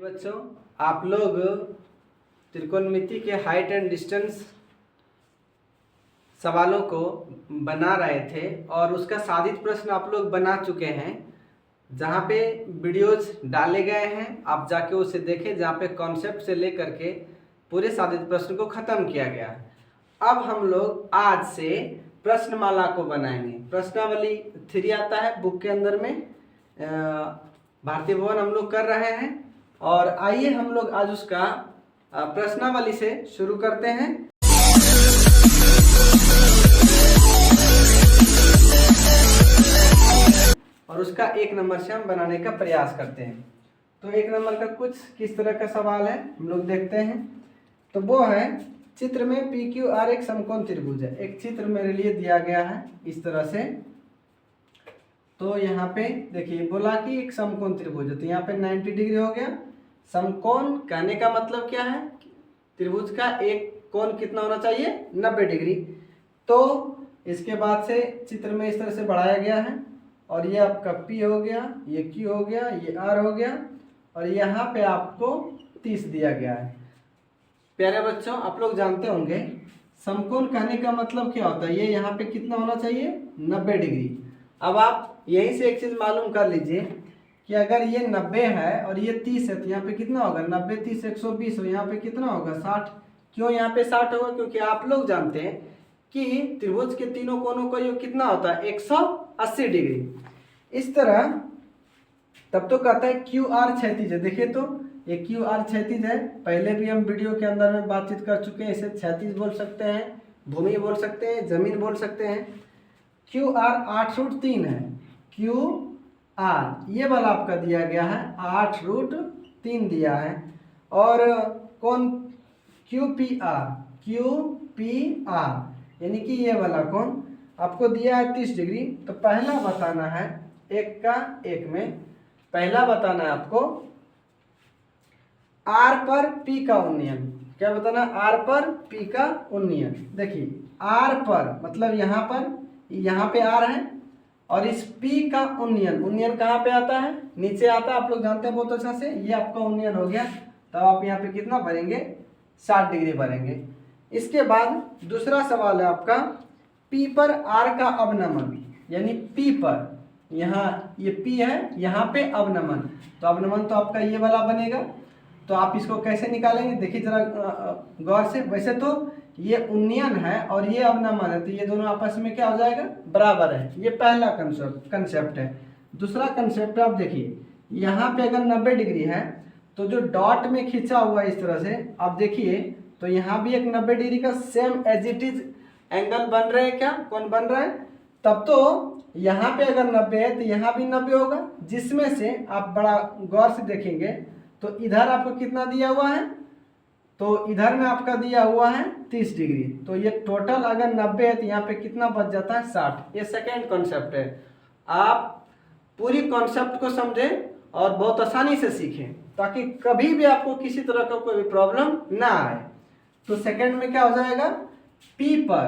बच्चों, आप लोग त्रिकोणमिति के हाइट एंड डिस्टेंस सवालों को बना रहे थे और उसका साधित प्रश्न आप लोग बना चुके हैं। जहाँ पे वीडियोज डाले गए हैं आप जाके उसे देखें, जहाँ पे कॉन्सेप्ट से लेकर के पूरे साधित प्रश्न को ख़त्म किया गया है। अब हम लोग आज से प्रश्नमाला को बनाएंगे। प्रश्नावली 3 आता है बुक के अंदर में, भारतीय भवन हम लोग कर रहे हैं। और आइए हम लोग आज उसका प्रश्नावली से शुरू करते हैं। और उसका 1 नंबर से हम बनाने का प्रयास करते हैं। तो 1 नंबर का कुछ किस तरह का सवाल है हम लोग देखते हैं। तो वो है, चित्र में PQR एक समकोण त्रिभुज है। एक चित्र मेरे लिए दिया गया है इस तरह से। तो यहाँ पे देखिए बोला कि एक समकोण त्रिभुज है, तो यहाँ पे 90 डिग्री हो गया। समकोण कहने का मतलब क्या है, त्रिभुज का एक कोण कितना होना चाहिए, 90 डिग्री। तो इसके बाद से चित्र में इस तरह से बढ़ाया गया है और ये आपका P हो गया, ये Q हो गया, ये R हो गया और यहाँ पे आपको 30 दिया गया है। प्यारे बच्चों, आप लोग जानते होंगे समकोण कहने का मतलब क्या होता है। ये यहाँ पे कितना होना चाहिए, 90 डिग्री। अब आप यहीं से एक चीज़ मालूम कर लीजिए कि अगर ये 90 है और ये 30 है तो यहाँ पे कितना होगा, 90 30 120 हो, यहाँ पे कितना होगा 60। क्यों यहाँ पे 60 होगा, क्योंकि आप लोग जानते हैं कि त्रिभुज के तीनों कोणों का योग कितना होता है, 180 डिग्री। इस तरह तब तो कहता है QR क्षैतिज है। देखिए तो ये QR क्षैतिज है, पहले भी हम वीडियो के अंदर में बातचीत कर चुके हैं। इसे क्षैतिज बोल सकते हैं, भूमि बोल सकते हैं, जमीन बोल सकते हैं। QR 8√3 है। QR ये वाला आपका दिया गया है 8√3 दिया है। और कौन QPR यानी कि ये वाला कौन आपको दिया है 30 डिग्री। तो पहला बताना है, एक का एक में पहला बताना है आपको R पर P का उन्नयन। क्या बताना, R पर P का उन्नयन। देखिए R पर मतलब यहाँ पे R है और इस P का उन्नयन कहाँ पे आता है, नीचे आता है। आप लोग जानते हैं बहुत अच्छा से। ये आपका उन्नयन हो गया, तो आप यहाँ पे कितना भरेंगे, 60 डिग्री भरेंगे। इसके बाद दूसरा सवाल है आपका P पर R का अवनमन, यानी P पर यहाँ ये P है, यहाँ पे अवनमन। तो अवनमन तो आपका ये वाला बनेगा। तो आप इसको कैसे निकालेंगे, देखिए जरा गौर से। वैसे तो ये उन्नयन है और ये अवनमन है, तो ये दोनों आपस में क्या हो जाएगा, बराबर है। ये पहला कंसेप्ट है। दूसरा कंसेप्ट आप देखिए, यहाँ पे अगर 90 डिग्री है तो जो डॉट में खींचा हुआ है इस तरह से आप देखिए, तो यहाँ भी एक 90 डिग्री का same as it is angle बन रहे हैं। क्या कौन बन रहा है, तब तो यहाँ पे अगर 90 है तो यहाँ भी 90 होगा। जिसमें से आप बड़ा गौर से देखेंगे तो इधर आपको कितना दिया हुआ है, तो इधर में आपका दिया हुआ है 30 डिग्री। तो ये टोटल अगर 90 है तो यहाँ पे कितना बच जाता है, 60। ये सेकेंड कॉन्सेप्ट है। आप पूरी कॉन्सेप्ट को समझें और बहुत आसानी से सीखें, ताकि कभी भी आपको किसी तरह का कोई प्रॉब्लम ना आए। तो सेकेंड में क्या हो जाएगा, P पर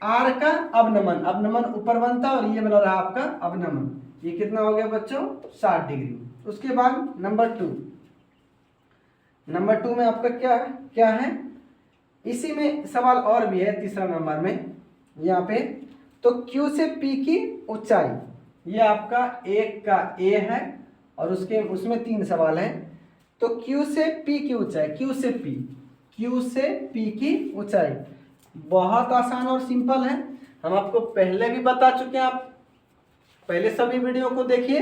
R का अवनमन ऊपर बनता है और ये वाला रहा आपका अवनमन। ये कितना हो गया बच्चों, 60 डिग्री। उसके बाद नंबर 2 में आपका क्या है, इसी में सवाल और भी है तीसरा नंबर में यहाँ पे। तो Q से P की ऊंचाई, ये आपका एक का A है और उसमें 3 सवाल हैं। तो Q से P की ऊंचाई, Q से P की ऊंचाई बहुत आसान और सिंपल है। हम आपको पहले भी बता चुके हैं, आप पहले सभी वीडियो को देखिए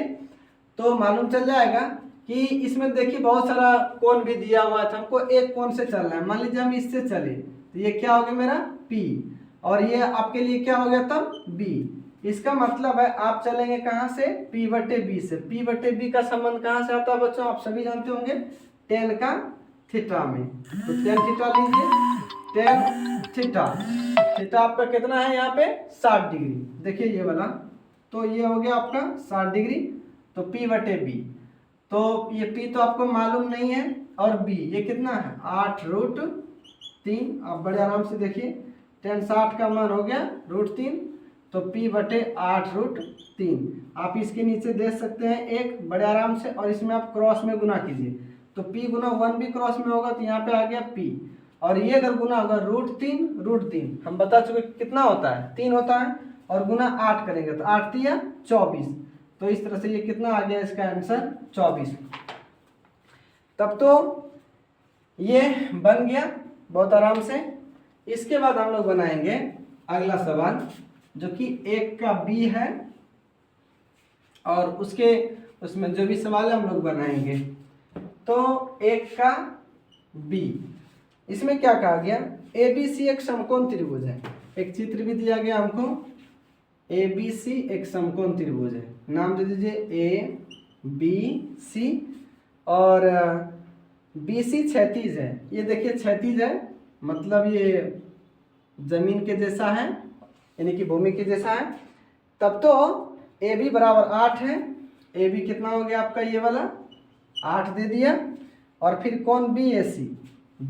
तो मालूम चल जाएगा कि इसमें देखिए बहुत सारा कोण भी दिया हुआ था। हमको एक कोण से चलना है। मान लीजिए हम इससे चले तो ये क्या हो गया मेरा P, और ये आपके लिए क्या हो गया तब B। इसका मतलब है आप चलेंगे कहाँ से, P/B से। P/B का संबंध कहाँ से आता है बच्चों, आप सभी जानते होंगे, tan का थीटा में। तो tan थीटा लीजिए, tan थीटा आपका कितना है यहाँ पे, 60 डिग्री। देखिए ये वाला, तो ये हो गया आपका 60 डिग्री। तो P/B, तो ये P तो आपको मालूम नहीं है, और B ये कितना है 8√3। आप बड़े आराम से देखिए, tan 60 का मान हो गया √3, तो P/8√3। आप इसके नीचे देख सकते हैं 1 बड़े आराम से, और इसमें आप क्रॉस में गुना कीजिए तो p गुना 1 भी क्रॉस में होगा तो यहाँ पे आ गया p, और ये अगर गुना होगा √3 हम बता चुके कितना होता है 3 होता है, और गुना 8 करेंगे तो 8 तिया 24, तो इस तरह से ये कितना आ गया इसका आंसर 24। तब तो ये बन गया बहुत आराम से। इसके बाद हम लोग बनाएंगे अगला सवाल जो कि 1 का b है, और उसमें जो भी सवाल है हम लोग बनाएंगे। तो 1 का b, इसमें क्या कहा गया, ABC एक समकोण त्रिभुज है। एक चित्र भी दिया गया हमको, ABC एक समकोण त्रिभुज है, नाम दे दीजिए ABC, और BC क्षैतिज है। ये देखिए क्षैतिज है, मतलब ये जमीन के जैसा है, यानी कि भूमि के जैसा है। तब तो AB बराबर 8 है, AB कितना हो गया आपका ये वाला 8 दे दिया, और फिर कोण BAC,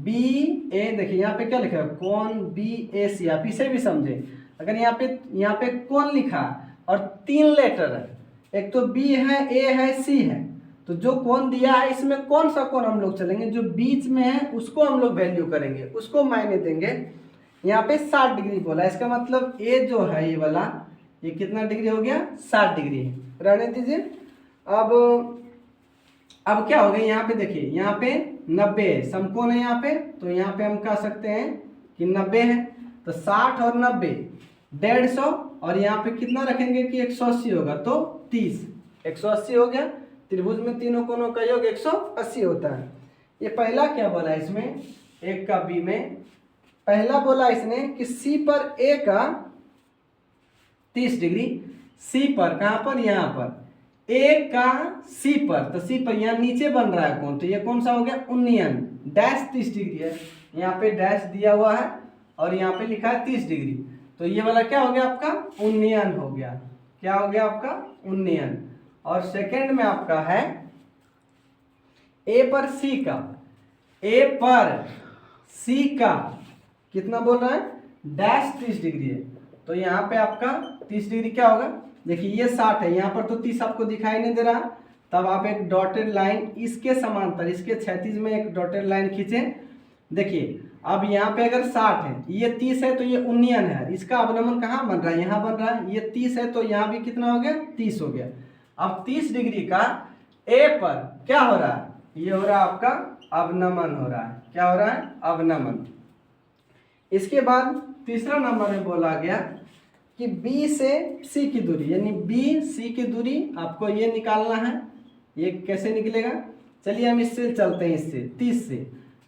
BA देखिए यहाँ पे क्या लिखा है कोण BAC, आप इसे भी समझे। अगर यहाँ पे कोण लिखा और 3 लेटर है, एक तो B है, A है, C है, तो जो कोण दिया है इसमें कौन सा कोण हम लोग चलेंगे, जो बीच में है उसको हम लोग वैल्यू करेंगे, उसको मायने देंगे। यहाँ पे 60 डिग्री बोला, इसका मतलब A जो है ये वाला, ये कितना डिग्री हो गया 60 डिग्री है, रहने दीजिए। अब क्या हो गया, यहाँ पे देखिए यहाँ पे 90 है, समकोण है यहाँ पे, तो यहाँ पे हम कह सकते हैं कि 90 है। तो 60 और 90 150, और यहाँ पे कितना रखेंगे कि 180 होगा, तो 30, 180 हो गया। त्रिभुज में तीनों कोणों का योग 180 होता है। ये पहला क्या बोला इसमें 1 का b में, पहला बोला इसने कि C पर A का 30 डिग्री, C पर कहाँ पर, यहाँ पर A का C पर, तो C पर यहाँ नीचे बन रहा है कोण, तो ये कौन सा हो गया उन्नयन, डैश 30 डिग्री है, यहाँ पे डैश दिया हुआ है और यहाँ पे लिखा है 30 डिग्री, तो ये वाला क्या हो गया आपका उन्नयन हो गया। क्या हो गया आपका उन्नयन। और सेकंड में आपका है A पर C का, A पर C का कितना बोल रहा है डैश 30 डिग्री है, तो यहाँ पे आपका 30 डिग्री क्या होगा, देखिए ये 60 है, यहाँ पर तो 30 आपको दिखाई नहीं दे रहा, तब आप एक डॉटेड लाइन इसके समांतर, इसके क्षैतिज में एक डॉटेड लाइन खींचे। देखिए अब यहाँ पे अगर 60 है, ये 30 है, तो ये उन्नयन है, इसका अवनमन कहाँ बन रहा है, यहाँ बन रहा है। ये 30 है तो यहाँ भी कितना हो गया 30 हो गया। अब 30 डिग्री का A पर क्या हो रहा है, ये हो रहा है आपका अवनमन हो रहा है। क्या हो रहा है अवनमन। इसके बाद तीसरा नंबर में बोला गया कि B से C की दूरी, यानी B C की दूरी आपको ये निकालना है। ये कैसे निकलेगा, चलिए हम इससे चलते हैं, इससे 30 से,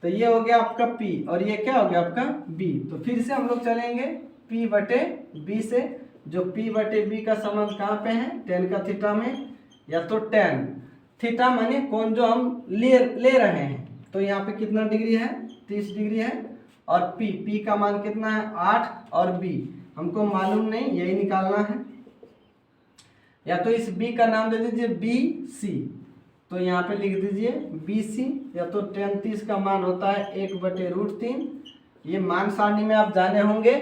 तो ये हो गया आपका P और ये क्या हो गया आपका B। तो फिर से हम लोग चलेंगे P बटे B से, जो P बटे B का संबंध कहाँ पे है tan का थीटा में, या तो tan थीटा माने कोण जो हम ले रहे हैं, तो यहाँ पे कितना डिग्री है 30 डिग्री है, और P का मान कितना है 8, और B हमको मालूम नहीं, यही निकालना है। या तो इस B का नाम दे दीजिए BC, तो यहाँ पे लिख दीजिए BC, या तो tan 30 का मान होता है 1/√3। ये मान सारणी में आप जाने होंगे,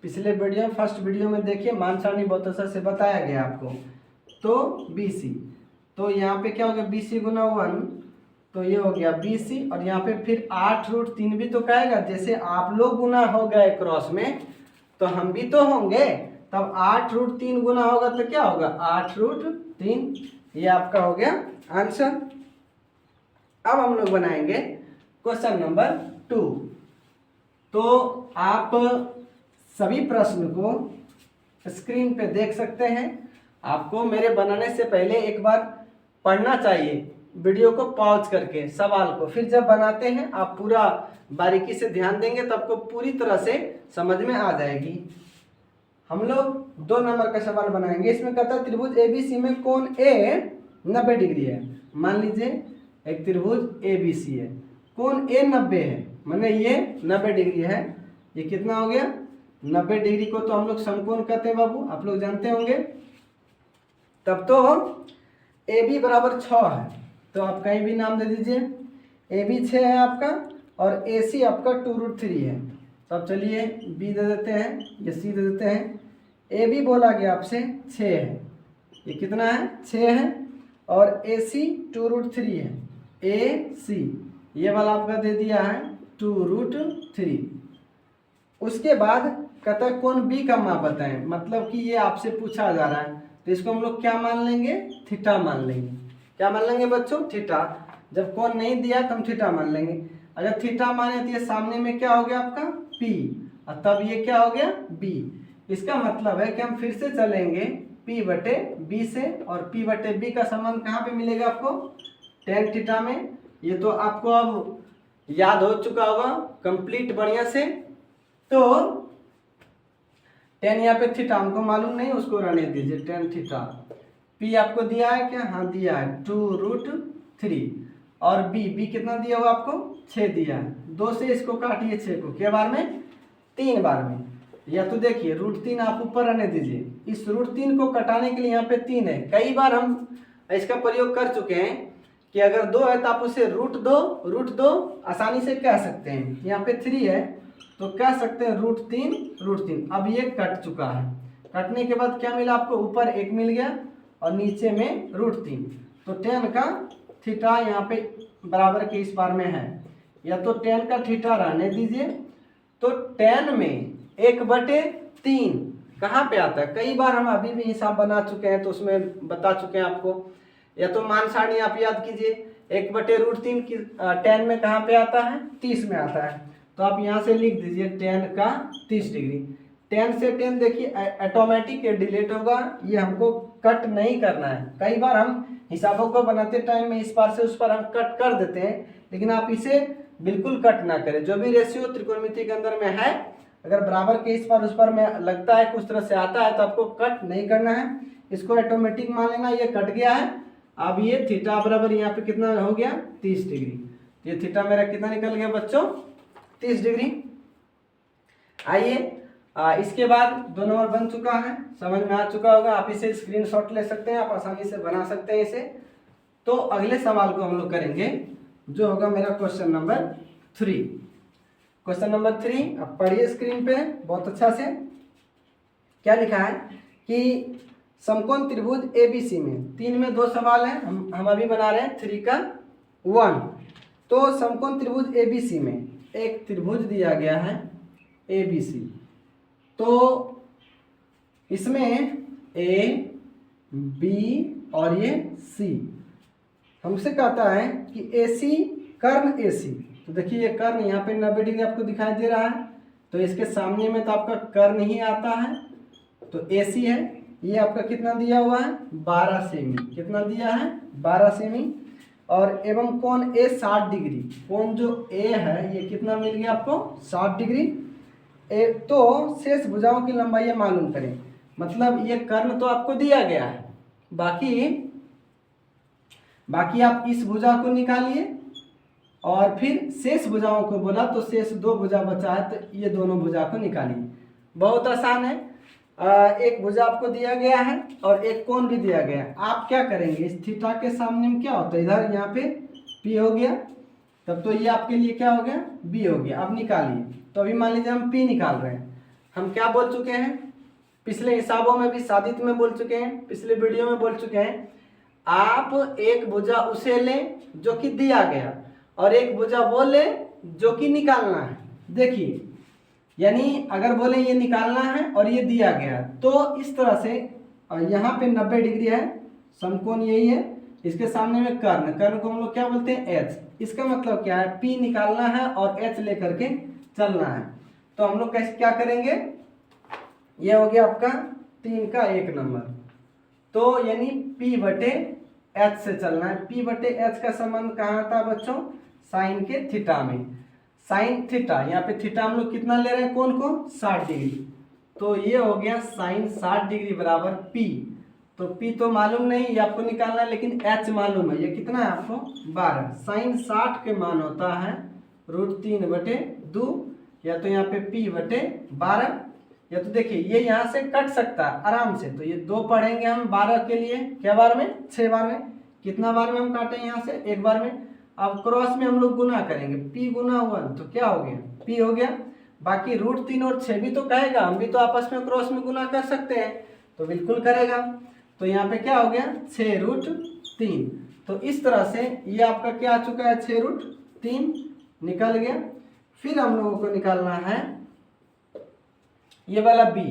पिछले वीडियो फर्स्ट वीडियो में देखिए मान सारणी बहुत अच्छा से बताया गया आपको। तो BC, तो यहाँ पे क्या हो गया BC गुना 1, तो ये हो गया BC, और यहाँ पे फिर 8√3 भी तो कहेगा, जैसे आप लोग गुना हो गए क्रॉस में तो हम भी तो होंगे, तब 8√3 गुना होगा तो क्या होगा 8√3। ये आपका हो गया आंसर। अब हम लोग बनाएंगे क्वेश्चन नंबर 2। तो आप सभी प्रश्न को स्क्रीन पे देख सकते हैं। आपको मेरे बनाने से पहले एक बार पढ़ना चाहिए वीडियो को पॉज करके सवाल को, फिर जब बनाते हैं आप पूरा बारीकी से ध्यान देंगे तो आपको पूरी तरह से समझ में आ जाएगी। हम लोग 2 नंबर का सवाल बनाएंगे। इसमें कहता है त्रिभुज ABC में कोण A 90 डिग्री है। मान लीजिए एक त्रिभुज ABC है, कोण A 90 है, माने ये 90 डिग्री है। ये कितना हो गया 90 डिग्री को तो हम लोग समकोण कहते हैं बाबू, आप लोग जानते होंगे। तब तो AB बराबर 6 है, तो आप कहीं भी नाम दे दीजिए। AB 6 है आपका और AC आपका 2√3 है। तब चलिए B दे देते हैं, ये C दे देते हैं। AB बोला गया आपसे 6 है, ये कितना है 6 है, और AC 2√3 है, AC, ये वाला आपका दे दिया है 2√3। उसके बाद कहता है कौन B का मान बताएं, मतलब कि ये आपसे पूछा जा रहा है, तो इसको हम लोग क्या मान लेंगे, थीटा मान लेंगे। क्या मान लेंगे बच्चों, थीटा। जब कौन नहीं दिया तो हम थीटा मान लेंगे। अगर थीटा माने तो ये सामने में क्या हो गया आपका P, और तब ये क्या हो गया B। इसका मतलब है कि हम फिर से चलेंगे P/B से, और P/B का संबंध कहाँ पे मिलेगा आपको, tan थीटा में। ये तो आपको अब याद हो चुका होगा कंप्लीट बढ़िया से। तो tan यहाँ पे थीटा हमको मालूम नहीं, उसको रहने दीजिए, tan थीटा। P आपको दिया है क्या, हाँ दिया है 2√3, और B कितना दिया हुआ आपको 6 दिया है। 2 से इसको काटिए 6 को, क्या बार में, 3 बार में। या तो देखिए √3 आप ऊपर रहने दीजिए, इस √3 को कटाने के लिए यहाँ पे 3 है। कई बार हम इसका प्रयोग कर चुके हैं कि अगर 2 है तो आप उसे √2 आसानी से कह सकते हैं। यहाँ पे 3 है तो कह सकते हैं √3। अब ये कट चुका है, कटने के बाद क्या मिला आपको, ऊपर 1 मिल गया और नीचे में √3। तो tan का थीटा यहाँ पे बराबर के इस बार में है, या तो tan का थीटा रहने दीजिए। तो tan में 1/3 कहाँ पे आता है, कई बार हम अभी भी हिसाब बना चुके हैं तो उसमें बता चुके हैं आपको। या तो मान सारणी आप याद कीजिए, 1/√3 की tan में कहाँ पे आता है, 30 में आता है। तो आप यहाँ से लिख दीजिए tan का 30 डिग्री। tan से tan देखिए ऑटोमेटिक डिलीट होगा, ये हमको कट नहीं करना है। कई बार हम हिसाबों को बनाते टाइम में इस पार से उस पार हम कट कर देते हैं, लेकिन आप इसे बिल्कुल कट ना करें। जो भी रेशियो त्रिकोणमिति के अंदर में है, अगर बराबर के इस पार उस पार में लगता है कुछ तरह से आता है तो आपको कट नहीं करना है, इसको ऑटोमेटिक मान लेना। ये कट गया है, अब ये थीटा बराबर यहाँ पे कितना हो गया, 30 डिग्री। ये थीटा मेरा कितना निकल गया बच्चों, 30 डिग्री। आइए इसके बाद 2 नंबर बन चुका है, समझ में आ चुका होगा। आप इसे स्क्रीनशॉट ले सकते हैं, आप आसानी से बना सकते हैं इसे। तो अगले सवाल को हम लोग करेंगे जो होगा मेरा क्वेश्चन नंबर 3। क्वेश्चन नंबर 3 अब पढ़िए स्क्रीन पे बहुत अच्छा से। क्या लिखा है कि समकोण त्रिभुज ABC में 3 में 2 सवाल है, हम अभी बना रहे हैं 3 का 1। तो समकोण त्रिभुज ABC में एक त्रिभुज दिया गया है ABC, तो इसमें A B और ये C हमसे कहता है कि AC कर्ण AC। तो देखिए ये कर्ण यहाँ पे 90 डिग्री आपको दिखाई दे रहा है, तो इसके सामने में तो आपका कर्ण ही आता है, तो AC है। ये आपका कितना दिया हुआ है, 12 सेमी। कितना दिया है, 12 सेमी। और एवं कोण A 60 डिग्री। कोण जो A है ये कितना मिल गया आपको, 60 डिग्री। तो शेष भुजाओं की लंबाई मालूम करें। मतलब ये कर्ण तो आपको दिया गया है, बाकी आप इस भुजा को निकालिए, और फिर शेष भुजाओं को बोला तो शेष 2 भुजा बचा है, तो ये दोनों भुजा को निकालिए। बहुत आसान है। एक भुजा आपको दिया गया है और एक कोण भी दिया गया है। आप क्या करेंगे, इस थीटा के सामने में क्या होता है, इधर यहाँ पे P हो गया, तब तो ये आपके लिए क्या हो गया, B हो गया। अब निकालिए। तो अभी मान लीजिए हम P निकाल रहे हैं। हम क्या बोल चुके हैं, पिछले हिसाबों में भी सादित में बोल चुके हैं, पिछले वीडियो में बोल चुके हैं, आप एक भुजा उसे लें जो कि दिया गया, और एक भुजा वो ले जो कि निकालना है। देखिए यानी अगर बोले ये निकालना है और ये दिया गया, तो इस तरह से यहाँ पे 90 डिग्री है, समकोण यही है, इसके सामने में कर्ण को हम लोग क्या बोलते हैं, H। इसका मतलब क्या है, P निकालना है और H लेकर के चलना है। तो हम लोग कैसे क्या करेंगे, ये हो गया आपका 3 का 1 नंबर। तो यानी P/H से चलना है। P/H का संबंध कहाँ था बच्चों, साइन के थीटा में। साइन थीटा, यहाँ पे थीटा हम लोग कितना ले रहे हैं, कोण को 60 डिग्री। तो ये हो गया साइन 60 डिग्री बराबर P। तो P तो मालूम नहीं, ये आपको निकालना है, लेकिन H मालूम है। ये कितना है आपको, 12। साइन 60 के मान होता है √3/2, या तो यहाँ पे P/12, या तो देखिए ये यहाँ से कट सकता है आराम से। तो ये 2 पढ़ेंगे हम 12 के लिए, क्या बार में, 6 बार में। कितना बार में हम काटें यहाँ से, 1 बार में। अब क्रॉस में हम लोग गुना करेंगे, P गुना 1 तो क्या हो गया, P हो गया। बाकी √3 और 6 भी तो कहेगा, हम भी तो आपस में क्रॉस में गुना कर सकते हैं, तो बिल्कुल करेगा। तो यहाँ पे क्या हो गया, 6√3। तो इस तरह से ये आपका क्या आ चुका है, 6√3 निकल गया। फिर हम लोगों को निकालना है ये वाला बी।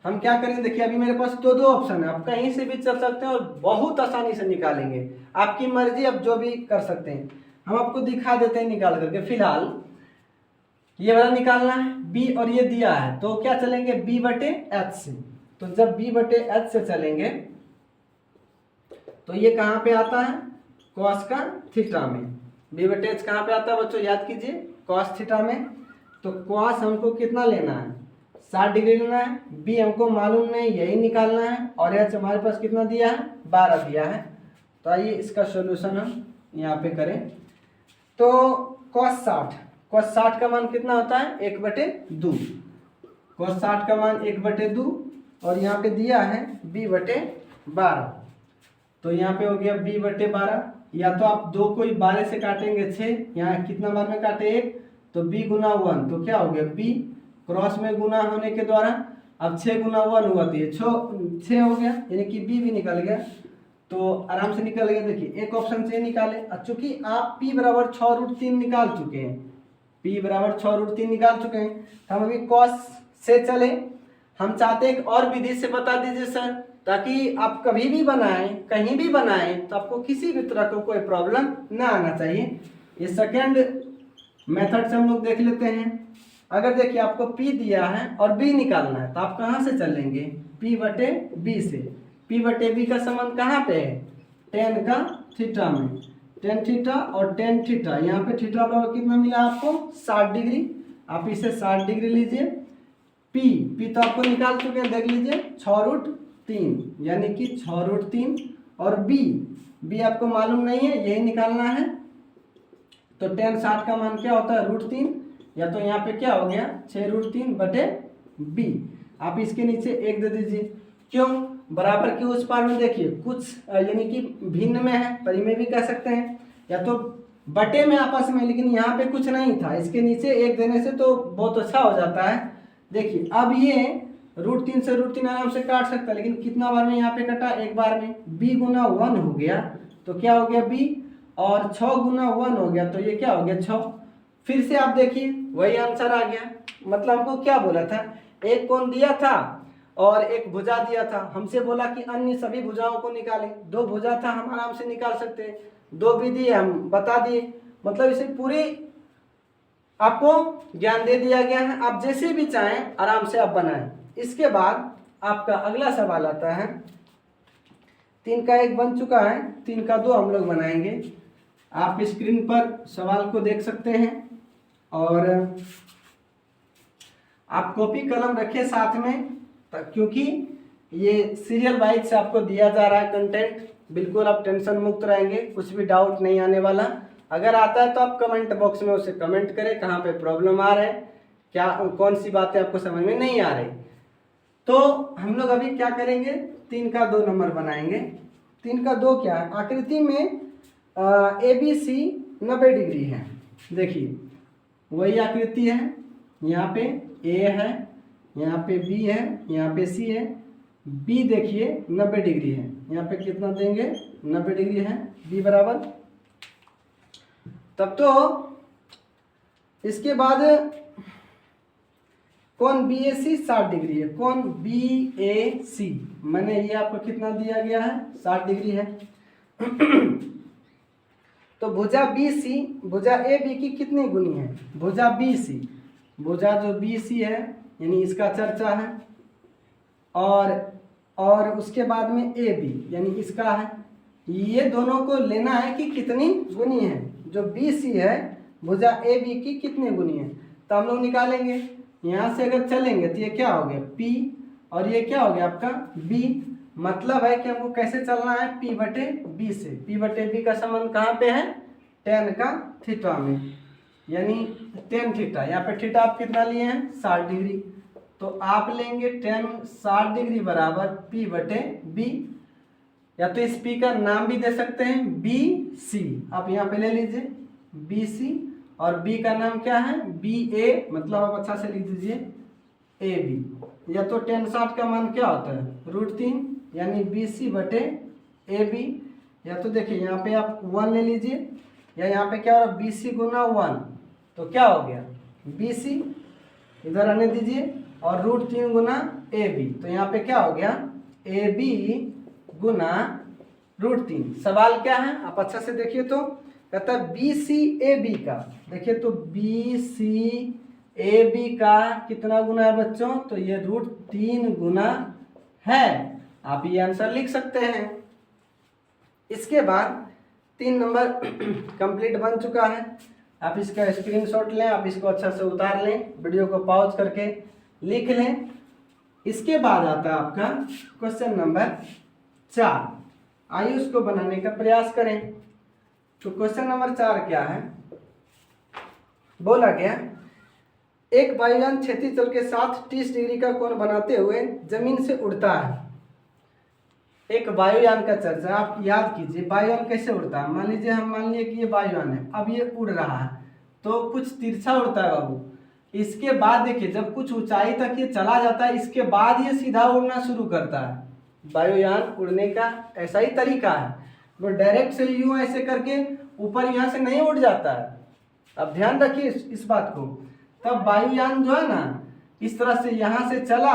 हम क्या करेंगे, देखिए अभी मेरे पास दो ऑप्शन है, आप कहीं से भी चल सकते हैं और बहुत आसानी से निकालेंगे, आपकी मर्जी, आप जो भी कर सकते हैं। हम आपको दिखा देते हैं निकाल करके। फिलहाल ये वाला निकालना है बी, और ये दिया है तो क्या चलेंगे, b/h से। तो जब b/h से चलेंगे तो ये कहाँ पे आता है, cos का थीटा में। b/h कहाँ पे आता है बच्चों, याद कीजिए, cos थीटा में। तो cos हमको कितना लेना है, 60 डिग्री लेना है। b हमको मालूम नहीं, यही निकालना है। और h हमारे पास कितना दिया है, 12 दिया है। तो आइए इसका सॉल्यूशन हम यहाँ पे करें। तो cos 60 का मान कितना होता है, 1/2। cos 60 का मान 1/2, और यहाँ पे दिया है b/12। तो यहाँ पे हो गया b/12। या तो आप 2 को 12 से काटेंगे 6, यहाँ कितना बार में काटे 1, तो b गुना 1, तो क्या हो गया b क्रॉस में गुना होने के द्वारा, अब 6 गुना 1 हुआ तो ये 6 हो गया, यानी कि b भी निकल गया। तो आराम से निकल गया। देखिए एक ऑप्शन से निकाले, चूंकि आप p बराबर 6√3 निकाल चुके हैं, p बराबर 6√3 निकाल चुके हैं, हम अभी cos से चले। हम चाहते हैं एक और विधि से बता दीजिए सर, ताकि आप कभी भी बनाएं, कहीं भी बनाएं, तो आपको किसी भी तरह का कोई प्रॉब्लम ना आना चाहिए। ये सेकेंड मेथड से हम लोग देख लेते हैं। अगर देखिए आपको p दिया है और b निकालना है, तो आप कहाँ से चलेंगे, p/b से। p/b का संबंध कहाँ पे है, tan का थीटा में। tan थीटा और tan थीटा, यहाँ पे थीटा बराबर कितना मिला आपको, 60 डिग्री। आप इसे 60 डिग्री लीजिए। p तो आपको निकाल चुके हैं, देख लीजिए, 6√3, यानी कि 6√3। और b आपको मालूम नहीं है, यही निकालना है। तो tan 60 का मान क्या होता है, √3, या तो यहाँ पे क्या हो गया, 6√3/b। आप इसके नीचे 1 दे दीजिए। क्यों, बराबर के उस पार में देखिए कुछ यानी कि भिन्न में है, परी में भी कह सकते हैं, या तो बटे में आपस में, लेकिन यहाँ पे कुछ नहीं था, इसके नीचे 1 देने से तो बहुत अच्छा हो जाता है। देखिए अब ये √3 से √3 आराम से काट सकता है, लेकिन कितना बार में यहाँ पे कटा, एक बार में। b गुना 1 हो गया, तो क्या हो गया b, और 6 गुना 1 हो गया, तो ये क्या हो गया 6। फिर से आप देखिए वही आंसर आ गया। मतलब हमको क्या बोला था, एक कोण दिया था और एक भुजा दिया था, हमसे बोला कि अन्य सभी भुजाओं को निकालें। 2 भुजा था, हम आराम से निकाल सकते हैं। 2 विधि हम बता दिए, मतलब इसे पूरी आपको ज्ञान दे दिया गया है। आप जैसे भी चाहें आराम से आप बनाएं। इसके बाद आपका अगला सवाल आता है, 3 का 1 बन चुका है, 3 का 2 हम लोग बनाएंगे। आप स्क्रीन पर सवाल को देख सकते हैं, और आप कॉपी कलम रखें साथ में, क्योंकि ये सीरियल वाइज से आपको दिया जा रहा है कंटेंट। बिल्कुल आप टेंशन मुक्त रहेंगे, कुछ भी डाउट नहीं आने वाला। अगर आता है तो आप कमेंट बॉक्स में उसे कमेंट करें, कहाँ पे प्रॉब्लम आ रहा है, क्या कौन सी बातें आपको समझ में नहीं आ रही। तो हम लोग अभी क्या करेंगे, 3 का 2 नंबर बनाएंगे। 3 का 2 क्या है, आकृति में ABC 90 डिग्री है। देखिए वही आकृति है, यहाँ पे A है, यहाँ पे B है, यहाँ पे C है। B देखिए 90 डिग्री है, यहाँ पे कितना देंगे, 90 डिग्री है B बराबर। तब तो इसके बाद कौन BAC 60 डिग्री है, कौन BAC, मैंने ये आपको कितना दिया गया है, 60 डिग्री है। तो भुजा BC भुजा AB की कितनी गुनी है, भुजा BC, भुजा जो BC है यानी इसका चर्चा है, और उसके बाद में AB यानी इसका है। ये दोनों को लेना है कि कितनी गुनी है, जो BC है भुजा AB की कितनी गुनी है। तो हम लोग निकालेंगे, यहाँ से अगर चलेंगे तो ये क्या हो गया P, और ये क्या हो गया आपका B। मतलब है कि हमको कैसे चलना है, P/B से। P/B का संबंध कहाँ पे है, tan का थीटा में, यानी tan थीटा। यहाँ पे थीटा आप कितना लिए हैं, 60 डिग्री। तो आप लेंगे tan 60 डिग्री बराबर P/B, या तो इस P का नाम भी दे सकते हैं BC, आप यहाँ पे ले लीजिए BC, और B का नाम क्या है BA, मतलब आप अच्छा से लिख दीजिए AB। या तो tan 60 का मान क्या होता है √3, यानी BC/AB। या तो देखिए यहाँ पे आप 1 ले लीजिए, या यहाँ पे क्या हो रहा है BC गुना 1, तो क्या हो गया BC, इधर आने दीजिए, और √3 गुना AB, तो यहाँ पे क्या हो गया AB गुना √3। सवाल क्या है आप अच्छा से देखिए, तो कहता है BCAB का, देखिए तो BCAB का कितना गुना है बच्चों, तो ये √3 गुना है। आप ये आंसर लिख सकते हैं। इसके बाद 3 नंबर कंप्लीट बन चुका है। आप इसका स्क्रीनशॉट लें, आप इसको अच्छा से उतार लें, वीडियो को पॉज करके लिख लें। इसके बाद आता है आपका क्वेश्चन नंबर 4। आइए उसको बनाने का प्रयास करें। तो क्वेश्चन नंबर 4 क्या है, बोला गया एक वायुयान क्षैतिज तल के साथ 30 डिग्री का कोण बनाते हुए जमीन से उड़ता है। एक वायुयान का चर्चा, आप याद कीजिए वायुयान कैसे उड़ता है। मान लीजिए हम मान लिए कि ये वायुयान है, अब ये उड़ रहा है तो कुछ तिरछा उड़ता है बाबू। इसके बाद देखिए जब कुछ ऊंचाई तक ये चला जाता है, इसके बाद ये सीधा उड़ना शुरू करता है। वायुयान उड़ने का ऐसा ही तरीका है, वो डायरेक्ट से यूं ऐसे करके ऊपर यहाँ से नहीं उड़ जाता है। अब ध्यान रखिए इस बात को। तब वायुयान जो है ना इस तरह से यहाँ से चला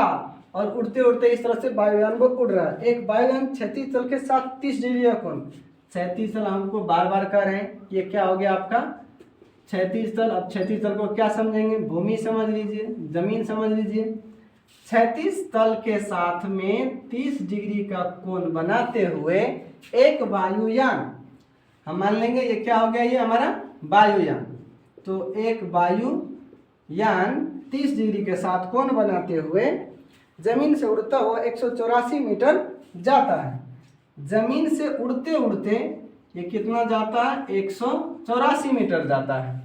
और उड़ते उड़ते इस तरह से वायुयान वो उड़ रहा है। एक वायुयान क्षैतिज तल के साथ 30 डिग्री का कोण, क्षैतिज तल हमको बार बार कह रहे हैं, ये क्या हो गया आपका क्षैतिज तल। अब क्षैतिज तल को क्या समझेंगे, भूमि समझ लीजिए, जमीन समझ लीजिए। क्षैतिज तल के साथ में 30 डिग्री का कोण बनाते हुए एक वायुयान, हम मान लेंगे ये क्या हो गया, ये हमारा वायुयान। तो एक वायुयान 30 डिग्री के साथ कोण बनाते हुए जमीन से उड़ता हुआ 184 मीटर जाता है। जमीन से उड़ते उड़ते ये कितना जाता है, 184 मीटर जाता है।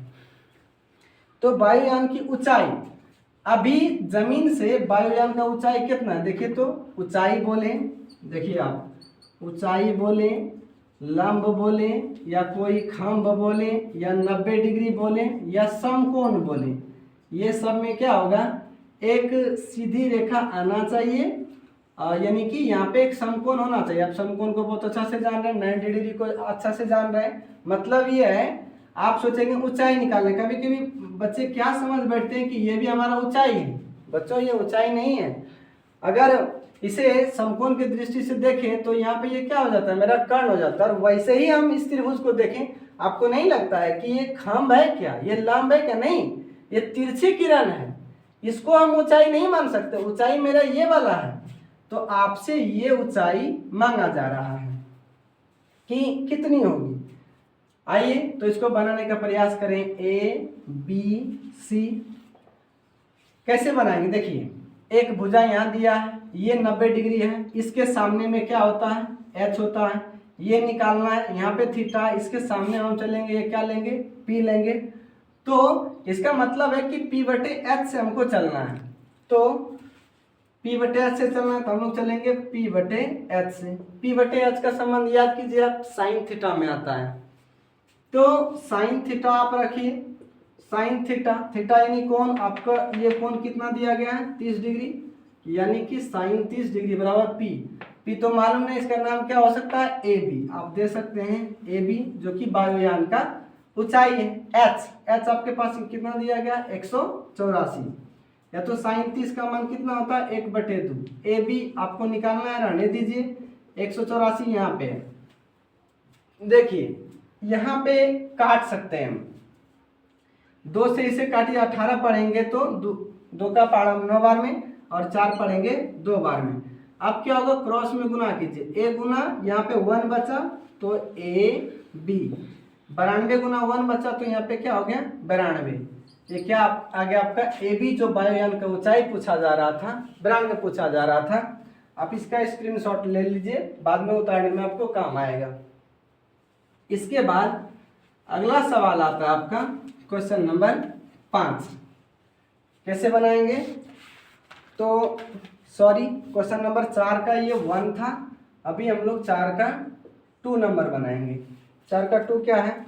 तो वायुयान की ऊंचाई, अभी जमीन से वायुयान का ऊंचाई कितना है, देखिए तो ऊंचाई बोले, देखिए आप ऊंचाई बोले, लंब बोले, या कोई खंभ बोले, या 90 डिग्री बोले, या समकोण बोले, ये सब में क्या होगा, एक सीधी रेखा आना चाहिए, यानी कि यहाँ पे एक समकोण होना चाहिए। आप समकोण को बहुत अच्छा से जान रहे हैं, 90 डिग्री को अच्छा से जान रहे हैं। मतलब ये है, आप सोचेंगे ऊंचाई निकालने, कभी कभी बच्चे क्या समझ बैठते हैं कि ये भी हमारा ऊंचाई है। बच्चों ये ऊंचाई नहीं है। अगर इसे समकोण की दृष्टि से देखें तो यहाँ पे ये क्या हो जाता है, मेरा कर्ण हो जाता है। और वैसे ही हम इस त्रिभुज को देखें, आपको नहीं लगता है कि ये खंभ है क्या, ये लंब है क्या, नहीं, ये तिरछी किरण है, इसको हम ऊंचाई नहीं मान सकते। ऊंचाई मेरा ये वाला है। तो आपसे ये ऊंचाई मांगा जा रहा है कि कितनी होगी। आइए तो इसको बनाने का प्रयास करें। ए बी सी कैसे बनाएंगे, देखिए एक भुजा यहाँ दिया है, ये 90 डिग्री है, इसके सामने में क्या होता है, एच होता है, ये निकालना है। यहाँ पे थीटा, इसके सामने हम चलेंगे, ये क्या लेंगे, पी लेंगे। तो इसका मतलब है कि P/H से हमको चलना है। तो P/H से चलना है तो हम लोग चलेंगे P/H से। P/H का संबंध याद कीजिए आप, साइन थीटा में आता है। तो साइन थीटा आप रखिए, साइन थीटा, थीटा यानी कोण, आपका ये कोण कितना दिया गया है, 30 डिग्री, यानी कि साइन 30 डिग्री बराबर P। P तो मालूम नहीं, इसका नाम क्या हो सकता है, AB। आप दे सकते हैं AB, जो कि वायुयान का ऊंचाई है। H आपके पास कितना दिया गया, 184, या तो साइन 30 का मान कितना होता है, 1/2। AB आपको निकालना है, रहने दीजिए, 184 यहाँ पे है। देखिए यहाँ पे काट सकते हैं हम, 2 से इसे काटिए, 18 पढ़ेंगे तो 2 का पारा 9 बार में, और 4 पढ़ेंगे 2 बार में। अब क्या होगा, क्रॉस में गुना कीजिए, A गुना यहाँ पे 1 बचा तो AB, 92 गुना 1 बचा तो यहाँ पे क्या हो गया, 92। ये क्या आ गया आपका AB, जो वायुयान का ऊंचाई पूछा जा रहा था, 92 पूछा जा रहा था। आप इसका स्क्रीनशॉट ले लीजिए, बाद में उतारने में आपको काम आएगा। इसके बाद अगला सवाल आता है आपका क्वेश्चन नंबर 5। कैसे बनाएंगे, तो सॉरी क्वेश्चन नंबर 4 का ये 1 था, अभी हम लोग 4 का 2 नंबर बनाएंगे। 4 का 2 क्या है,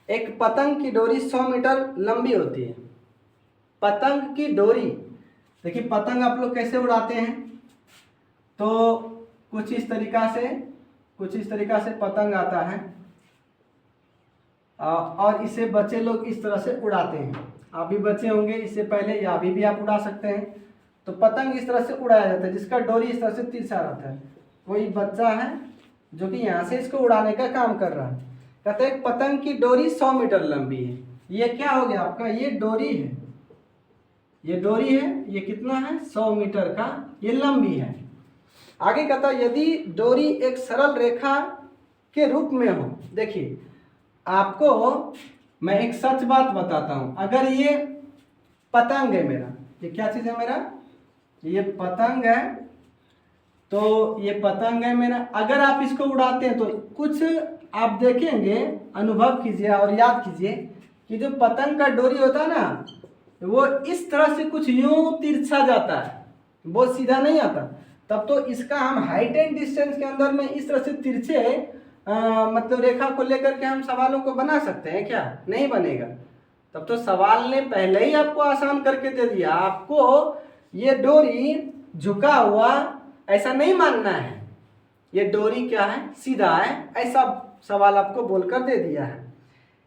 एक पतंग की डोरी 100 मीटर लंबी होती है। पतंग की डोरी, देखिए पतंग आप लोग कैसे उड़ाते हैं, तो कुछ इस तरीका से कुछ इस तरीका से पतंग आता है और इसे बच्चे लोग इस तरह से उड़ाते हैं। आप भी बच्चे होंगे इससे पहले या अभी भी आप उड़ा सकते हैं। तो पतंग इस तरह से उड़ाया जाता है जिसका डोरी इस तरह से तिरछा रहता है। कोई बच्चा है जो कि यहाँ से इसको उड़ाने का काम कर रहा है। कहते हैं पतंग की डोरी 100 मीटर लंबी है। ये क्या हो गया आपका, ये डोरी है, ये डोरी है, ये कितना है 100 मीटर का ये लंबी है। आगे कहता है यदि डोरी एक सरल रेखा के रूप में हो। देखिए आपको मैं एक सच बात बताता हूं, अगर ये पतंग है मेरा, ये क्या चीज है मेरा, ये पतंग है, तो ये पतंग है मेरा। अगर आप इसको उड़ाते हैं तो कुछ आप देखेंगे, अनुभव कीजिए और याद कीजिए कि जो पतंग का डोरी होता है ना वो इस तरह से कुछ यूं तिरछा जाता है, वो सीधा नहीं आता। तब तो इसका हम हाइट एंड डिस्टेंस के अंदर में इस तरह से तिरछे मतलब रेखा को लेकर के हम सवालों को बना सकते हैं क्या? नहीं बनेगा। तब तो सवाल ने पहले ही आपको आसान करके दे दिया। आपको ये डोरी झुका हुआ ऐसा नहीं मानना है, ये डोरी क्या है, सीधा है, ऐसा सवाल आपको बोलकर दे दिया है।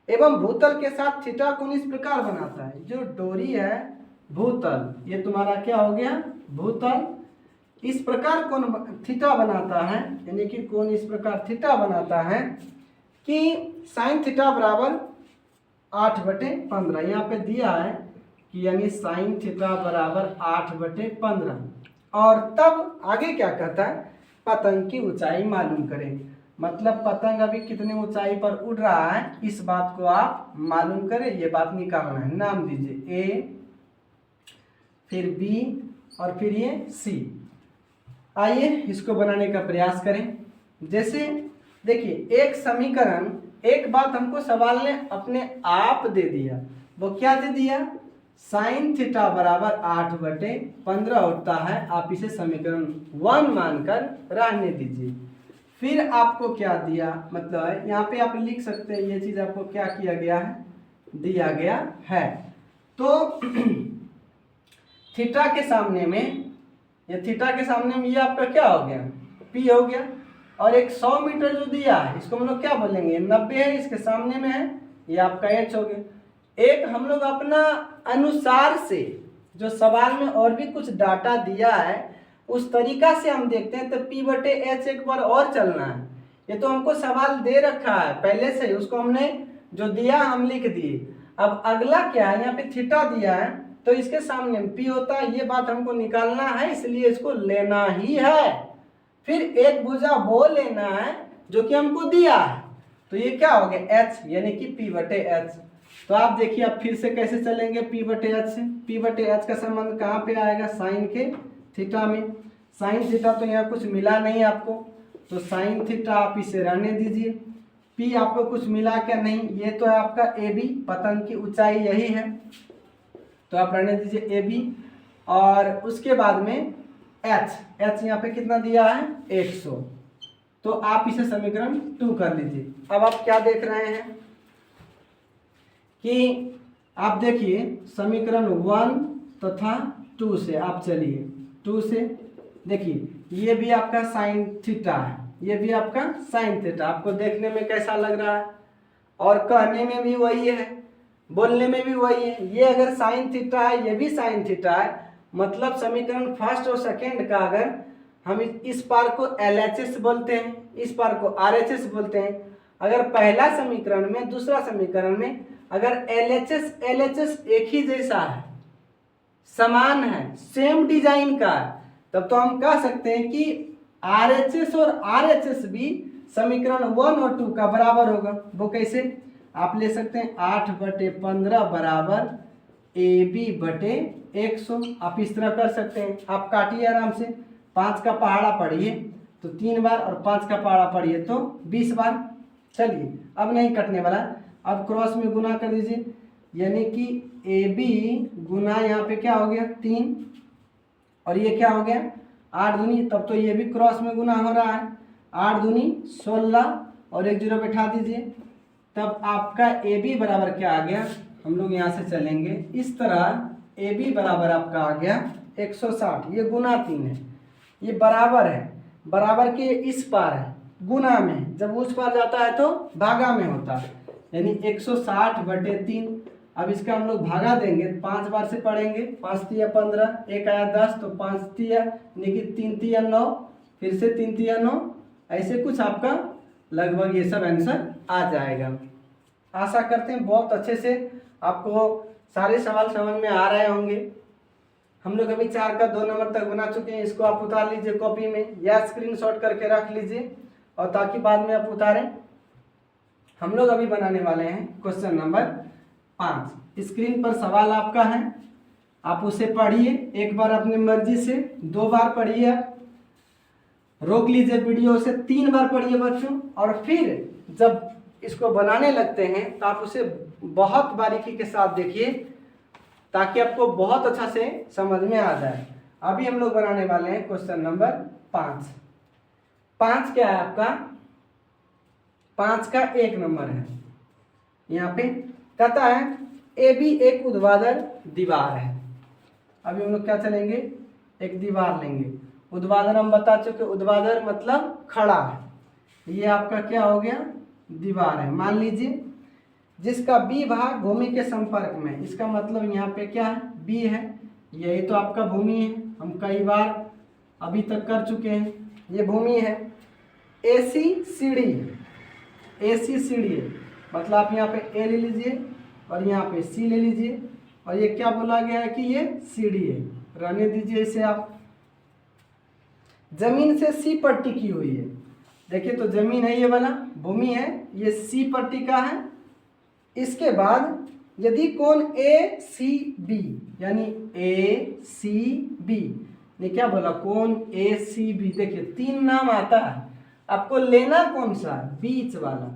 एवं भूतल के साथ थीटा कोण इस प्रकार बनाता है। जो डोरी है भूतल, ये तुम्हारा क्या हो गया, भूतल, इस प्रकार कोण थीटा बनाता है, यानी कि कोण इस प्रकार थीटा बनाता है कि साइन थीटा बराबर 8/15। यहाँ पे दिया है कि यानी साइन थीटा बराबर 8/15। और तब आगे क्या कहता है, पतंग की ऊंचाई मालूम करें। मतलब पतंग अभी कितने ऊंचाई पर उड़ रहा है इस बात को आप मालूम करें, ये बात निकालना है। नाम दीजिए ए, फिर बी और फिर ये सी। आइए इसको बनाने का प्रयास करें। जैसे देखिए एक समीकरण, एक बात हमको सवाल ने अपने आप दे दिया, वो क्या दे दिया, साइन थीटा बराबर 8/15 होता है। आप इसे समीकरण 1 मानकर रहने दीजिए। फिर आपको क्या दिया, मतलब यहाँ पे आप लिख सकते हैं ये चीज आपको क्या किया गया है, दिया गया है। तो थीटा के सामने में, ये थीटा के सामने में ये आपका क्या हो गया, पी हो गया। और एक 100 मीटर जो दिया है इसको हम लोग क्या बोलेंगे, 90 है, इसके सामने में है, ये आपका एच हो गया। एक हम लोग अपना अनुसार से जो सवाल में और भी कुछ डाटा दिया है उस तरीका से हम देखते हैं। तो P/H एक बार और चलना है। ये तो हमको सवाल दे रखा है पहले से, उसको हमने जो दिया हम लिख दिए। अब अगला क्या है, यहाँ पे थीटा दिया है तो इसके सामने P होता है, ये बात हमको निकालना है, इसलिए इसको लेना ही है। फिर एक भुजा वो लेना है जो कि हमको दिया है, तो ये क्या हो गया H, यानी कि P/H। तो आप देखिए आप फिर से कैसे चलेंगे P/H से। P/H का संबंध कहाँ पे आएगा, साइन के थीटा में। साइन थीटा तो यहाँ कुछ मिला नहीं आपको, तो साइन थीटा आप इसे रहने दीजिए। P आपको कुछ मिला क्या, नहीं, ये तो है आपका AB, पतंग की ऊंचाई यही है, तो आप रहने दीजिए AB। और उसके बाद में H यहाँ पे कितना दिया है 100, तो आप इसे समीकरण 2 कर लीजिए। अब आप क्या देख रहे हैं कि आप देखिए समीकरण 1 तथा 2 से आप चलिए, 2 से देखिए ये भी आपका साइन थीटा है, ये भी आपका साइन थीटा। आपको देखने में कैसा लग रहा है, और कहने में भी वही है, बोलने में भी वही है। ये अगर साइन थीटा है, ये भी साइन थीटा है, मतलब समीकरण फर्स्ट और सेकेंड का अगर हम इस पार को LHS बोलते हैं, इस पार को RHS बोलते हैं। अगर पहला समीकरण में दूसरा समीकरण में अगर LHS एक ही जैसा है, समान है, सेम डिजाइन का, तब तो हम कह सकते हैं कि RHS और RHS भी समीकरण 1 और 2 का बराबर होगा। वो कैसे, आप ले सकते हैं 8/15 बराबर AB/100। आप इस तरह कर सकते हैं, आप काटिए आराम से। 5 का पहाड़ा पढ़िए तो 3 बार, और 5 का पहाड़ा पढ़िए तो 20 बार। चलिए अब नहीं कटने वाला, अब क्रॉस में गुना कर दीजिए, यानी कि AB गुना यहाँ पे क्या हो गया 3, और ये क्या हो गया 8 दूनी, तब तो ये भी क्रॉस में गुना हो रहा है, 8 दूनी 16 और 1 जीरो बैठा दीजिए, तब आपका AB बराबर क्या आ गया, हम लोग यहाँ से चलेंगे इस तरह, AB बराबर आपका आ गया 160। ये गुना 3 है, ये बराबर है, बराबर के इस पार है, गुना में, जब उस पार जाता है तो भागा में होता है, यानी 160/3। अब इसका हम लोग भागा देंगे, 5 बार से पढ़ेंगे, 5 तिया 15, 1 आया 10, तो 5 तिया यानी कि 3 तिया 9, फिर से 3 तिया 9, ऐसे कुछ आपका लगभग ये सब आंसर आ जाएगा। आशा करते हैं बहुत अच्छे से आपको सारे सवाल समझ में आ रहे होंगे। हम लोग अभी 4 का 2 नंबर तक बना चुके हैं, इसको आप उतार लीजिए कॉपी में या स्क्रीनशॉट करके रख लीजिए, और ताकि बाद में आप उतारें। हम लोग अभी बनाने वाले हैं क्वेश्चन नंबर 5। स्क्रीन पर सवाल आपका है, आप उसे पढ़िए, एक बार अपनी मर्जी से, 2 बार पढ़िए, रोक लीजिए वीडियो से, 3 बार पढ़िए बच्चों, और फिर जब इसको बनाने लगते हैं तो आप उसे बहुत बारीकी के साथ देखिए, ताकि आपको बहुत अच्छा से समझ में आ जाए। अभी हम लोग बनाने वाले हैं क्वेश्चन नंबर 5। 5 क्या है आपका? 5 का 1 नंबर है। यहाँ पे कहता है ए बी एक ऊर्ध्वाधर दीवार है। अभी हम लोग क्या चलेंगे, एक दीवार लेंगे। ऊर्ध्वाधर हम बता चुके, ऊर्ध्वाधर मतलब खड़ा है। ये आपका क्या हो गया, दीवार है। मान लीजिए जिसका बी भाग भूमि के संपर्क में, इसका मतलब यहाँ पे क्या है, बी है, यही तो आपका भूमि है, हम कई बार अभी तक कर चुके हैं, ये भूमि है। एसी सीढ़ी, एसी सीढ़ी है, मतलब आप यहाँ पे ए ले लीजिए और यहाँ पे सी ले लीजिए, और ये क्या बोला गया है कि ये सीढ़ी है, रहने दीजिए इसे आप। जमीन से सी पर टिकी हुई है, देखिए तो जमीन है, ये वाला भूमि है, ये सी पर टिका है। इसके बाद यदि कोण ए सी बी, यानी ए सी बी, ने क्या बोला, कोण ए सी बी, देखिए 3 नाम आता है, आपको लेना कौन सा, बीच वाला।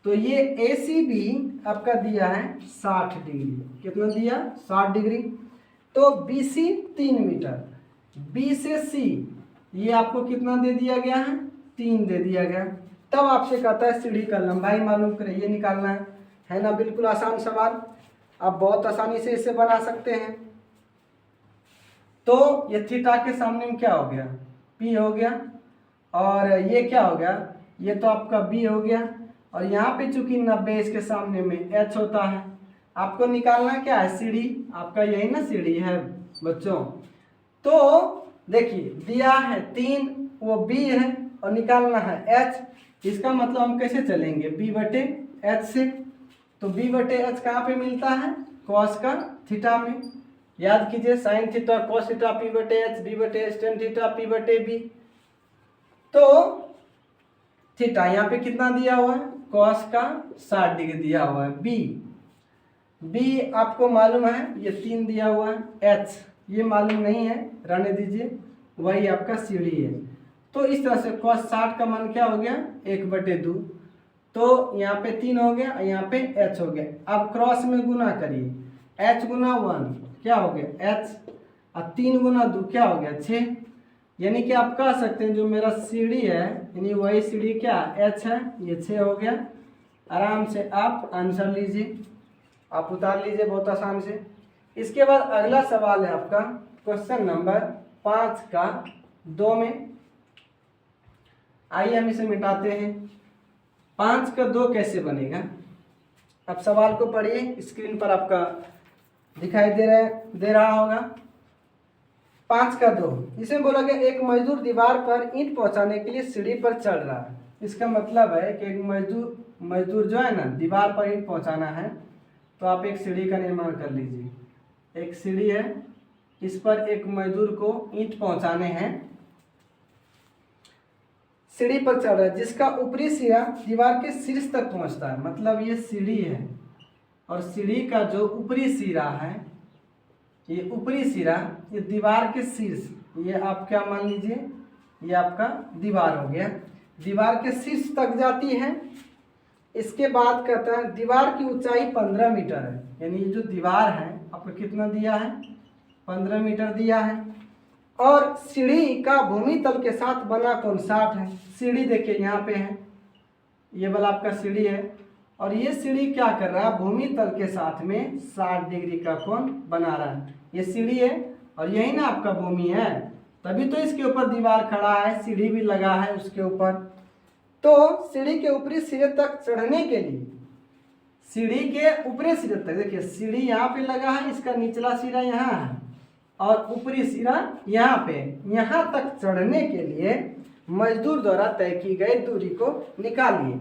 तो ये ए सी बी आपका दिया है 60 डिग्री, कितना दिया, 60 डिग्री। तो बी सी 3 मीटर, बी से सी ये आपको कितना दे दिया गया है, 3 दे दिया गया। तब आपसे कहता है सीढ़ी का लंबाई मालूम करें, ये निकालना है ना। बिल्कुल आसान सवाल, आप बहुत आसानी से इसे बना सकते हैं। तो ये थीटा के सामने में क्या हो गया, पी हो गया, और ये क्या हो गया, ये तो आपका बी हो गया, और यहाँ पे चूंकि 90 इसके सामने में एच होता है। आपको निकालना क्या है, सीढ़ी, आपका यही ना सीढ़ी है बच्चों। तो देखिए दिया है 3, वो बी है, और निकालना है एच। इसका मतलब हम कैसे चलेंगे, बी बटे एच से। तो बी बटे एच कहाँ पे मिलता है, कॉस का थीटा में। याद कीजिए, sine theta cos theta P बटे एच, बी बटे एच टेन थीटा पी बटे बी। तो थीटा यहाँ पे कितना दिया हुआ है, कॉस का 60 डिग्री दिया हुआ है। बी आपको मालूम है, ये 3 दिया हुआ है। एच ये मालूम नहीं है, रहने दीजिए, वही आपका सीढ़ी है। तो इस तरह से cos 60 का मान क्या हो गया, 1/2। तो यहाँ पे 3 हो गया, यहाँ पे h हो गया। अब क्रॉस में गुना करिए, h गुना 1 क्या हो गया h, और 3 गुना 2 क्या हो गया 6। यानी कि आप कह सकते हैं जो मेरा सीढ़ी है, यानी वही सीढ़ी क्या h है, ये 6 हो गया। आराम से आप आंसर लीजिए, आप उतार लीजिए बहुत आसान से। इसके बाद अगला सवाल है आपका क्वेश्चन नंबर 5 का 2 में। आइए हम इसे मिटाते हैं। 5 का 2 कैसे बनेगा, अब सवाल को पढ़िए, स्क्रीन पर आपका दिखाई दे रहा होगा। 5 का 2, इसमें बोला गया एक मजदूर दीवार पर ईंट पहुंचाने के लिए सीढ़ी पर चढ़ रहा है। इसका मतलब है कि एक मजदूर जो है ना, दीवार पर ईंट पहुंचाना है, तो आप एक सीढ़ी का निर्माण कर लीजिए। एक सीढ़ी है, इस पर एक मजदूर को ईंट पहुंचाने हैं, सीढ़ी पर चढ़ रहा है, जिसका ऊपरी सिरा दीवार के शीर्ष तक पहुंचता है। मतलब ये सीढ़ी है, और सीढ़ी का जो ऊपरी सिरा है, ये ऊपरी सिरा, ये दीवार के शीर्ष, ये आप क्या मान लीजिए, ये आपका दीवार हो गया, दीवार के शीर्ष तक जाती है। इसके बाद कहता है दीवार की ऊंचाई 15 मीटर है, यानी ये जो दीवार है आपको कितना दिया है, 15 मीटर दिया है। और सीढ़ी का भूमि तल के साथ बना कोण 60 है। सीढ़ी देखिए यहाँ पे है, ये वाला आपका सीढ़ी है, और ये सीढ़ी क्या कर रहा है, भूमि तल के साथ में 60 डिग्री का कोण बना रहा है। ये सीढ़ी है, और यही ना आपका भूमि है, तभी तो इसके ऊपर दीवार खड़ा है, सीढ़ी भी लगा है उसके ऊपर। तो सीढ़ी के ऊपरी सिरे तक चढ़ने के लिए, सीढ़ी के ऊपरी सिरे तक, देखिए सीढ़ी यहाँ पे लगा है, इसका निचला सिरा यहाँ है और ऊपरी सिरा यहाँ पे, यहाँ तक चढ़ने के लिए मजदूर द्वारा तय की गई दूरी को निकालिए।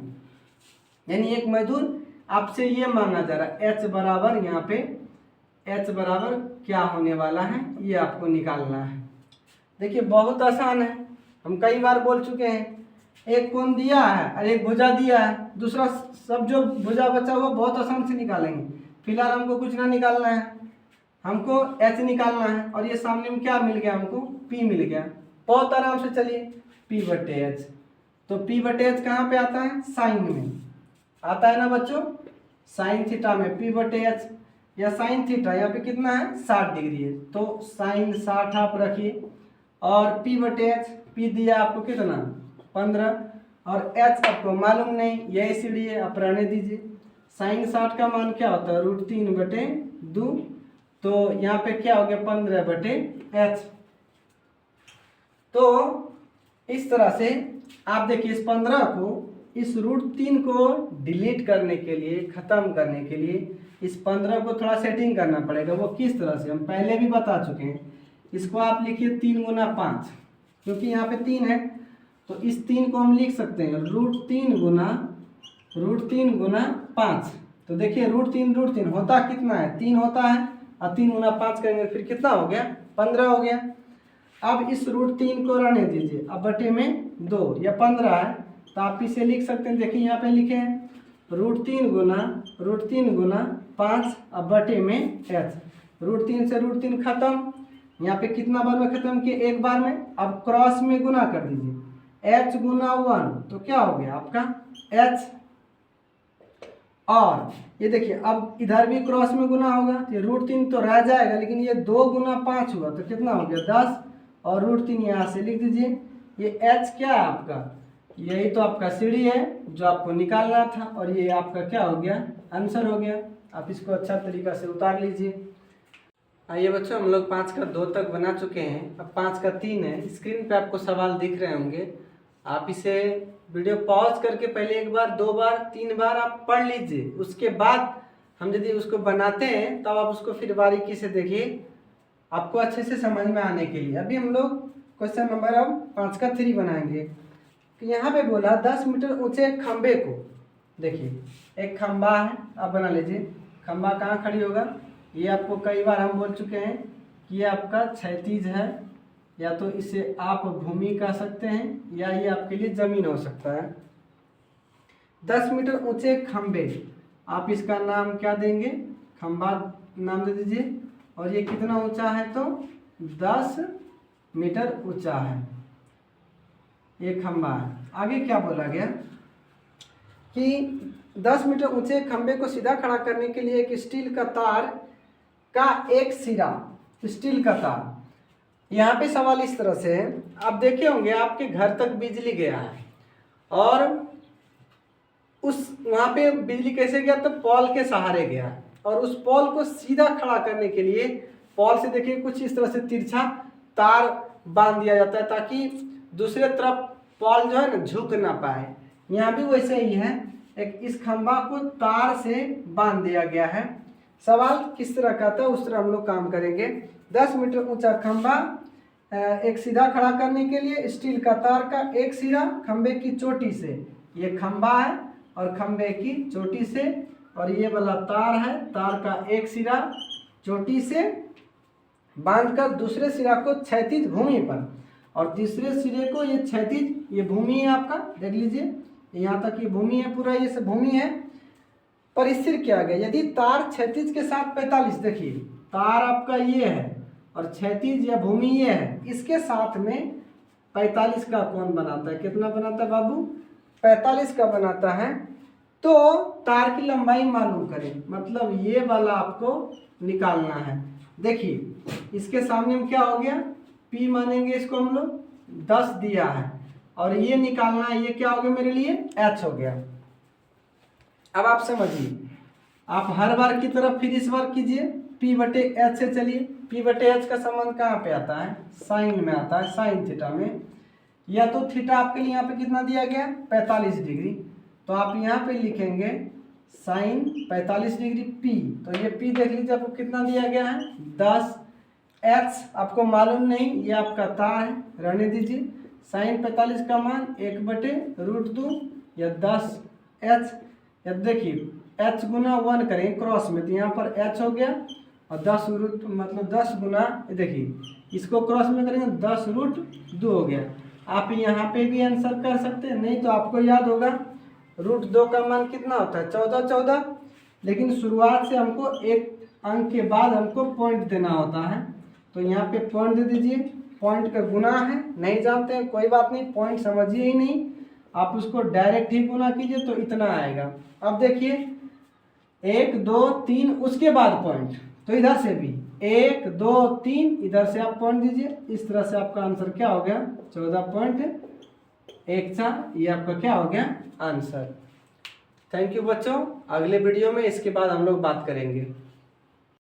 यानी एक मजदूर आपसे ये मांगा जा रहा है h बराबर, यहाँ पे h बराबर क्या होने वाला है ये आपको निकालना है। देखिए बहुत आसान है, हम कई बार बोल चुके हैं। एक कोण दिया है और एक भुजा दिया है, दूसरा सब जो भुजा बचा हुआ बहुत आसान से निकालेंगे। फिलहाल हमको कुछ ना निकालना है, हमको h निकालना है और ये सामने में क्या मिल गया, हमको p मिल गया। बहुत आराम से चलिए, p/h, तो p/h कहाँ पे आता है, साइन में आता है ना बच्चों, साइन थीटा में p/h, या साइन थीटा यहाँ पे कितना है 60 डिग्री है, तो साइन 60 आप रखिए और p/h, p दिया आपको कितना 15 और h आपको मालूम नहीं, यही सीढ़ी है आप रहने दीजिए। साइन 60 का मान क्या होता है √3/2, तो यहाँ पे क्या हो गया 15/h। तो इस तरह से आप देखिए इस 15 को, इस √3 को डिलीट करने के लिए, ख़त्म करने के लिए इस 15 को थोड़ा सेटिंग करना पड़ेगा। वो किस तरह से हम पहले भी बता चुके हैं। इसको आप लिखिए 3 × 5, क्योंकि यहाँ पे 3 है तो इस 3 को हम लिख सकते हैं √3 × 5। तो देखिए √3 होता कितना है, 3 होता है और 3 × 5 करेंगे फिर कितना हो गया 15 हो गया। अब इस √3 को रहने दीजिए, अब बटे में 2 या 15 है तो आप इसे लिख सकते हैं। देखिए यहाँ पे लिखे हैं √3 × 5 अब बटे में h। √3 से √3 खत्म, यहाँ पे कितना बार में खत्म किए, एक बार में। अब क्रॉस में गुना कर दीजिए, h × 1 तो क्या हो गया आपका h। और ये देखिए अब इधर भी क्रॉस में गुना होगा, ये √3 तो रह जाएगा, लेकिन ये 2 × 5 हुआ तो कितना हो गया 10 और √3 यहाँ से लिख दीजिए। ये h क्या है आपका, यही तो आपका सीढ़ी है जो आपको निकालना था और ये आपका क्या हो गया आंसर हो गया। आप इसको अच्छा तरीका से उतार लीजिए। आइए बच्चों, हम लोग 5 का 2 तक बना चुके हैं, अब 5 का 3 है। स्क्रीन पे आपको सवाल दिख रहे होंगे, आप इसे वीडियो पॉज करके पहले 1 बार 2 बार 3 बार आप पढ़ लीजिए, उसके बाद हम यदि उसको बनाते हैं तब आप उसको फिर बारीकी से देखिए, आपको अच्छे से समझ में आने के लिए। अभी हम लोग क्वेश्चन नंबर अब 5 का 3 बनाएंगे। तो यहाँ पे बोला 10 मीटर ऊंचे खंबे को, देखिए एक खंबा है, आप बना लीजिए। खंबा कहाँ खड़ी होगा, ये आपको कई बार हम बोल चुके हैं कि ये आपका क्षैतिज है, या तो इसे आप भूमि कह सकते हैं या ये आपके लिए जमीन हो सकता है। 10 मीटर ऊंचे खंबे, आप इसका नाम क्या देंगे, खंबा नाम दे दीजिए। और ये कितना ऊंचा है, तो 10 मीटर ऊंचा है ये खंबा है। आगे क्या बोला गया कि 10 मीटर ऊंचे खंबे को सीधा खड़ा करने के लिए एक स्टील का तार का एक सिरा, स्टील का तार। यहाँ पे सवाल इस तरह से है, आप देखे होंगे आपके घर तक बिजली गया है और उस वहाँ पे बिजली कैसे गया, तो पॉल के सहारे गया है और उस पॉल को सीधा खड़ा करने के लिए पॉल से देखिए कुछ इस तरह से तिरछा तार बांध दिया जाता है ताकि दूसरे तरफ पॉल जो है ना झुक ना पाए। यहाँ भी वैसे ही है, एक इस खंबा को तार से बांध दिया गया है। सवाल किस तरह का था उस तरह हम लोग काम करेंगे। 10 मीटर ऊंचा खंबा, एक सीधा खड़ा करने के लिए स्टील का तार का एक सिरा खंबे की चोटी से, ये खंबा है और खंबे की चोटी से, और ये वाला तार है, तार का एक सिरा चोटी से बांधकर दूसरे सिरा को क्षैतिज भूमि पर, और तीसरे सिरे को ये क्षैतिज, ये भूमि है आपका, देख लीजिए यहाँ तक ये भूमि है, पूरा ये सब भूमि है, पर स्थिर किया गया। यदि तार क्षैतिज के साथ 45, देखिए तार आपका ये है और क्षैतिज या भूमि ये है, इसके साथ में 45 का कोण बनाता है। कितना बनाता है बाबू, 45 का बनाता है। तो तार की लंबाई मालूम करें, मतलब ये वाला आपको निकालना है। देखिए इसके सामने में क्या हो गया, P मानेंगे इसको हम लोग, 10 दिया है और ये निकालना है, ये क्या हो गया मेरे लिए H हो गया। अब आप समझिए, आप हर बार की तरफ फिर इस बार कीजिए, P/H से चलिए। P/H का संबंध कहाँ पे आता है, साइन में आता है, साइन थीटा में। या तो थीटा आपके लिए यहाँ पे कितना दिया गया 45 डिग्री, तो आप यहाँ पे लिखेंगे साइन 45 डिग्री पी। तो ये पी देख लीजिए आपको कितना दिया गया है 10। एच आपको मालूम नहीं, ये आपका तार है, रहने दीजिए। साइन 45 का मान 1/√2 या 10 एच। या देखिए एच गुना 1 करेंगे क्रॉस में, तो यहाँ पर एच हो गया और 10 गुना, देखिए इसको क्रॉस में करेंगे 10√2 हो गया। आप यहाँ पे भी आंसर कर सकते हैं, नहीं तो आपको याद होगा √2 का मान कितना होता है 14, लेकिन शुरुआत से हमको एक अंक के बाद हमको पॉइंट देना होता है, तो यहाँ पे पॉइंट दे दीजिए। पॉइंट का गुना है, नहीं जानते हैं कोई बात नहीं, पॉइंट समझिए ही नहीं, आप उसको डायरेक्ट ही गुना कीजिए तो इतना आएगा। अब देखिए 1 2 3 उसके बाद पॉइंट, तो इधर से भी 1 2 3 इधर से आप पॉइंट दीजिए। इस तरह से आपका आंसर क्या हो गया 14.14। ये आपका क्या हो गया आंसर। थैंक यू बच्चों, अगले वीडियो में इसके बाद हम लोग बात करेंगे।